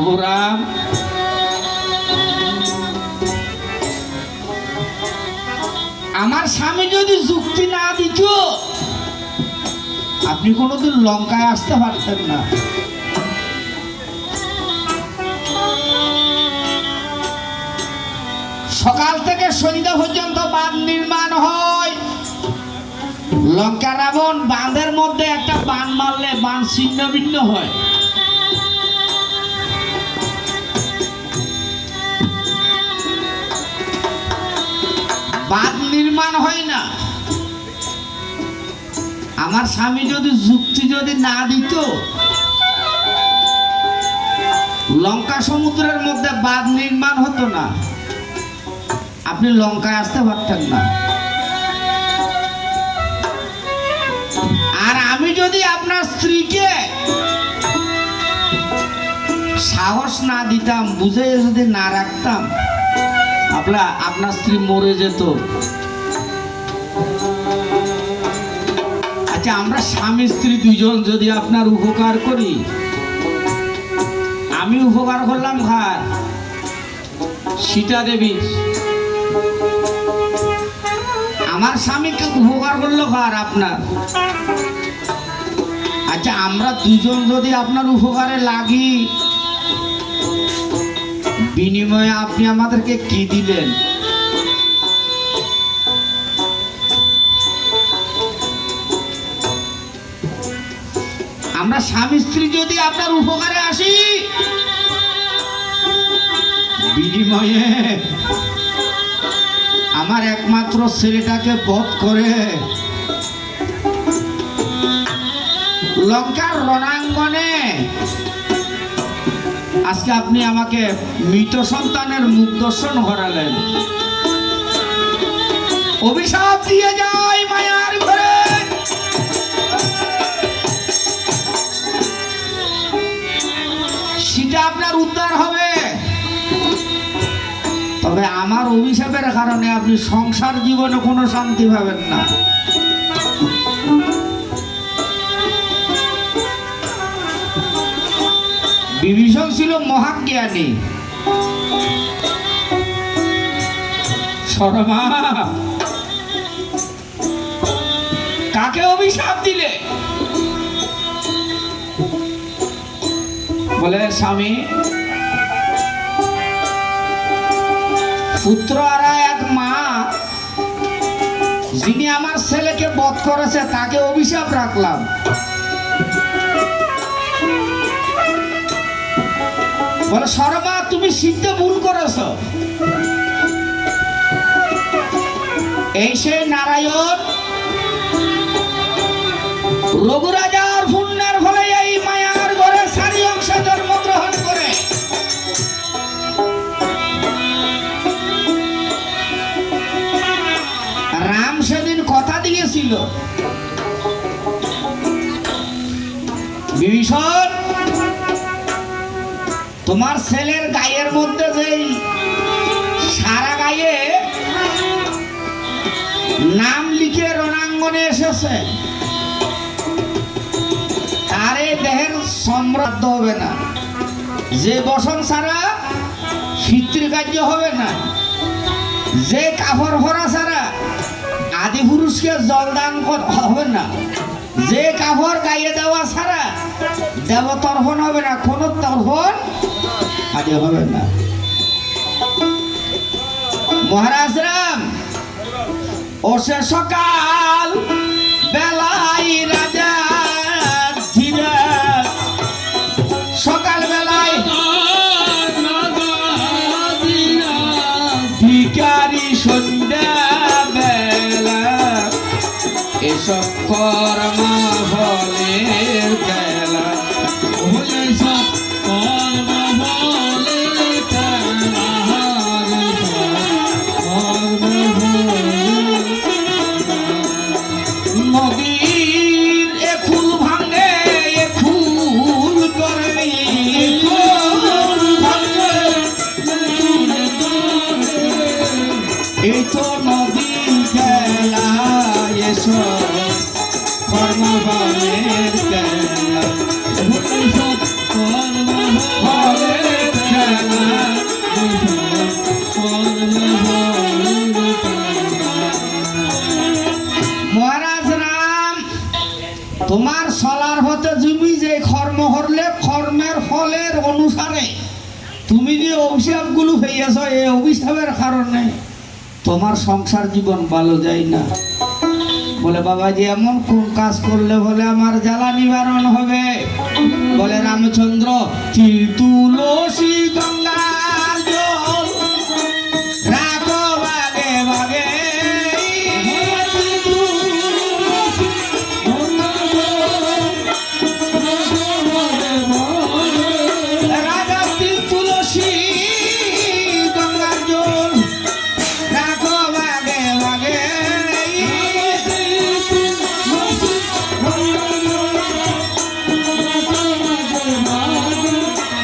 প্রভু রাম আমার স্বামী যদি যুক্তি না দিত আপনি কোনোদিন লঙ্কায় আসতে পারতেন না। সকাল থেকে সন্ধ্যা পর্যন্ত বাঁধ নির্মাণ হয়। লঙ্কা রাবণ বাঁধের মধ্যে একটা বান মারলে বান ছিন্ন ভিন্ন হয়। বাঁধ নির্মাণ হয় না। আমার স্বামী যদি যুক্তি না দিত লঙ্কা সমুদ্রের মধ্যে বাঁধ নির্মাণ হতো না, আপনি লঙ্কায় আসতে পারতেন না। আর আমি যদি আপনার স্ত্রীকে সাহস না দিতাম, বুঝে যদি না রাখতাম, আপনার স্ত্রী মরে যেত। আচ্ছা, আমরা স্বামী স্ত্রী দুইজন যদি আপনার উপকার করি, আমি উপকার করলাম কার? সীতা দেবী। আমার স্বামীকে উপকার করলো কার? আপনার। আচ্ছা, আমরা দুজন যদি আপনার উপকারে লাগি, বিনিময়ে আপনি আমাদেরকে কি দিলেন? আমরা স্বামী স্ত্রী যদি আপনার উপকারে আসি, বিনিময়ে আমার একমাত্র ছেলেটাকে বধ করে লঙ্কার রণাঙ্গনে আজকে আপনি আমাকে মৃত সন্তানের মুখ দর্শন করালেন। অভিশাপ দিয়ে যায় মায়ার ঘরে। সেটা আপনার উদ্ধার হবে, তবে আমার অভিশাপের কারণে আপনি সংসার জীবনে কোনো শান্তি পাবেন না। বিভীষণ ছিল মহাজ্ঞানী। শর্মা কাকে অভিশাপ দিলে? বলে, স্বামী, পুত্র আর এক মা যিনি আমার ছেলেকে বধ করেছে তাকে অভিশাপ রাখলাম। বলে, শর্মা, তুমি সিদ্ধ ভুল করেছ। এই সেই নারায়ণ রঘুরাজার পুণ্যের ফলে এই মায়ার ঘরে সারি অংশে জন্মগ্রহণ করে রাম সেদিন কথা দিয়েছিল, বিভীষণ, তোমার ছেলের গায়ের মধ্যে যেই সারা গায়ে নাম লিখে রণাঙ্গনে এসেছে, তার এই দেহের সম্রাদ্ধ হবে না। যে বসন ছাড়া পিতৃকার্য হবে না, যে কাপড় ভরা ছাড়া আদি পুরুষকে জলদান হবে না, যে কাপড় গায়ে দেওয়া ছাড়া দেবতর্পণ হবে না, কোন তর্পণ আদি হবে না। মহারাজ রাম ও সে সকাল বেলায় রাজা সকাল বেলায় ভিখারি সন্ধ্যা বেলা এসব কর্ম ফলের বেলা, এসব কর্ম ফলের নদীর এ ফুল ভাঙে, এ ফুল করে, এই তো নদী খেলা এসব তুমি যে কর্ম করলে কর্মের ফলের অনুসারে তুমি যে অভিশাপগুলো পেয়েছ, এই অভিশাপের কারণে তোমার সংসার জীবন ভালো যায় না। বলে বাবা যে এমন কোন কাজ করলে বলে আমার জ্বালা নিবারণ হবে? বলে রামচন্দ্র তিল তুলসী গঙ্গার জল রাখো বাগে বাগে, রাজা তিল তুলসী গঙ্গার জল রাখো বাগে বাগে।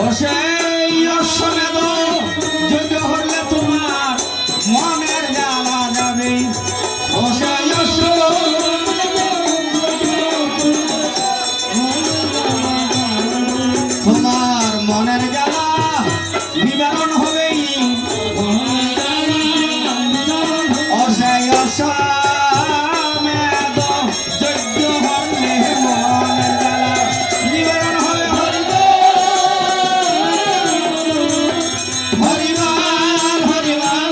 ও সেই অশ্বমেধ যজ্ঞ হলে তোমার মনের জ্বালা যাবে। ও সেই তোমার মনের জ্বালা নিবারণ হবে। ও সেই অশ্বমেধ যজ্ঞ হলে মনের জ্বালা নিবারণ হবে। হরিবল হরিবল হরিবল।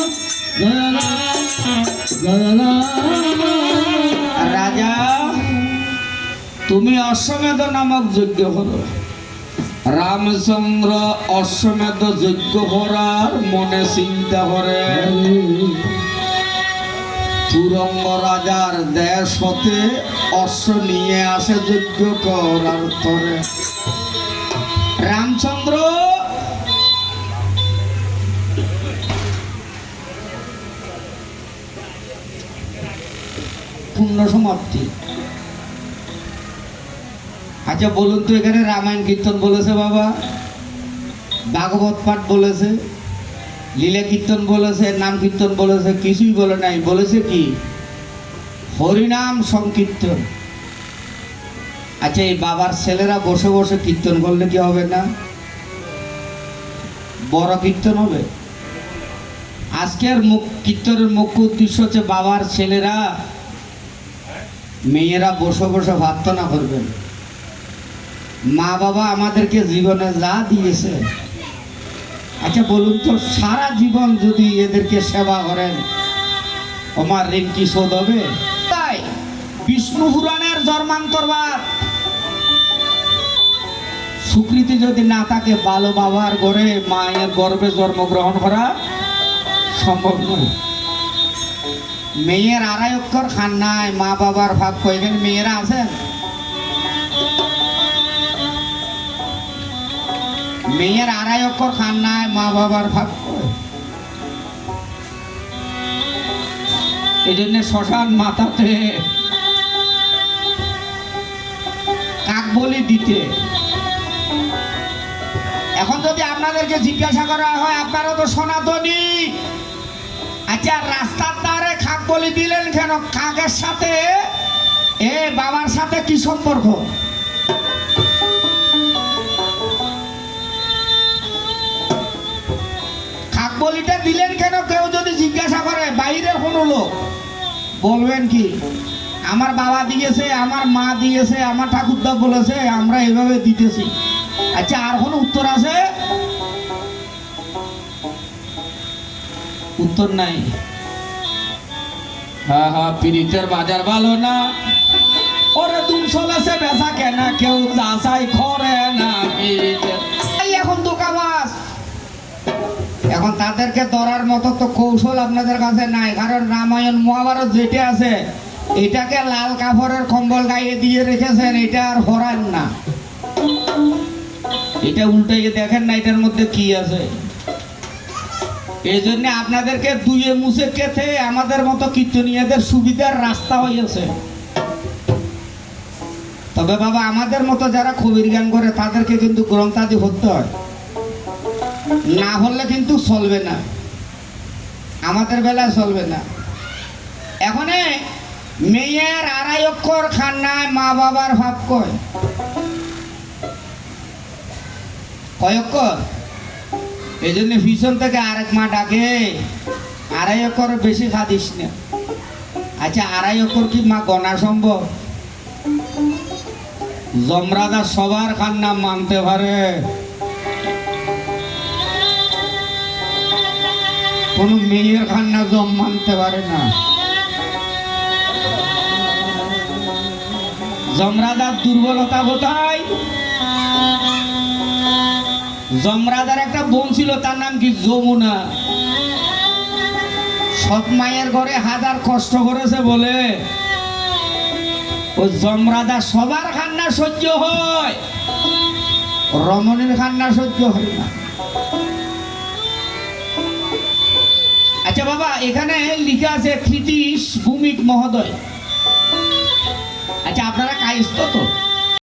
রাজা তুমি অশ্বমেধ নামক যজ্ঞ করো। রামচন্দ্র অশ্বমেধ যজ্ঞ করার মনে চিন্তা করে তুরঙ্গ রাজার দেশ হতে অশ্ব নিয়ে আসে যজ্ঞ করার পরে। রামচন্দ্র পূর্ণ সমাপ্তি। আচ্ছা বলুন তো, এখানে রামায়ণ কীর্তন বলেছে বাবা, ভাগবত পাঠ বলেছে, লীলা কীর্তন বলেছে, নাম কীর্তন বলেছে? কিছুই বলে নাই। বলেছে কি? হরিনাম সংকীর্তন। আচ্ছা এই বাবার ছেলেরা বসে বসে কীর্তন করলে কি হবে না? বড় কীর্তন হবে। আজকের কীর্তনের মুখ্য উদ্দেশ্য হচ্ছে বাবার ছেলেরা মেয়েরা বসে বসে প্রার্থনা করবেন। মা বাবা আমাদেরকে জীবনে যা দিয়েছে, আচ্ছা বলুন তো সারা জীবন যদি এদেরকে সেবা করেন আমার ঋণ কি শোধ হবে? তাই বিষ্ণু পুরাণের জন্মান্তরবাদ স্বীকৃতি যদি না থাকে, ভালো বাবার ঘরে মায়ের গর্ভে জন্মগ্রহণ করা সম্ভব নয়। মেয়ের আড়াই অক্ষর খান নাই, মা বাবার ভাব কয়েকজন মেয়েরা আছেন? মেয়ের আড়াই অক্ষর খান নাই, মা বাবার ভাব কয়। এই জন্য শ্মশান মাথাতে কাক বলি দিতে। এখন যদি আপনাদেরকে জিজ্ঞাসা করা হয় আপনারা তো সনাতনী, আচ্ছা রাস্তার ধারে কাক বলি দিলেন কেন? কাকের সাথে এ বাবার সাথে কি সম্পর্ক? কাক বলিটা দিলেন কেন কেউ যদি জিজ্ঞাসা করে, বাইরের কোনো লোক বলবেন কি আমার বাবা দিয়েছে, আমার মা দিয়েছে, আমার ঠাকুরদা বলেছে, আমরা এভাবে দিতেছি। আচ্ছা আর কোনো উত্তর আছে? উত্তর নাই। হ্যাঁ হ্যাঁ, পিরিতের বাজার ভালো না, ওরে দুম চলেছে বেচা কেনা, কেউ যাচাই করে না পিরিতের। এখন দোকাবাজ, এখন তাদেরকে ধরার মতো তো কৌশল আপনাদের কাছে নাই, কারণ রামায়ণ মহাভারত যেটা আছে এটাকে লাল কাপড়ের কম্বল গায়ে দিয়ে রেখেছেন, এটা আর হরান না। এটা উল্টে দেখেন না এটার মধ্যে কি আছে। এই জন্য আপনাদেরকে দুয়ে মুছে কেথে আমাদের মতো কীর্তনীয়দের সুবিধার রাস্তা হয়েছে। তবে বাবা আমাদের মতো যারা কবির গান করে তাদেরকে কিন্তু গ্রন্থাদি হতে হয়, না হলে কিন্তু চলবে না, আমাদের বেলায় চলবে না। এখন মেয়ের আড়াই অক্ষর খান নাই, মা বাবার ভাব কয় কয় অক্ষর? এই জন্য পিছন থেকে আরেক মা ডাকে, আড়াই অক্ষর বেশি খাদিস না। আচ্ছা আড়াই অক্ষর কি মা গণা সম্ভব? যমরাজা সবার কান্না মানতে পারে, কোন মেয়ের কান্না জম মানতে পারে না। যমরাজার দুর্বলতা কোথায়? যমরাজার একটা বোন ছিল, তার নাম কি যমুনা। সৎ মায়ের ঘরে হাজার কষ্ট করেছে বলে ও যমরাজা সবার কান্না সহ্য হয়, রমণীর কান্না সহ্য হয় না। আচ্ছা বাবা, এখানে লিখা আছে কৃতিশ ভূমিক মহোদয়। আচ্ছা আপনারা কায়স্থ তো?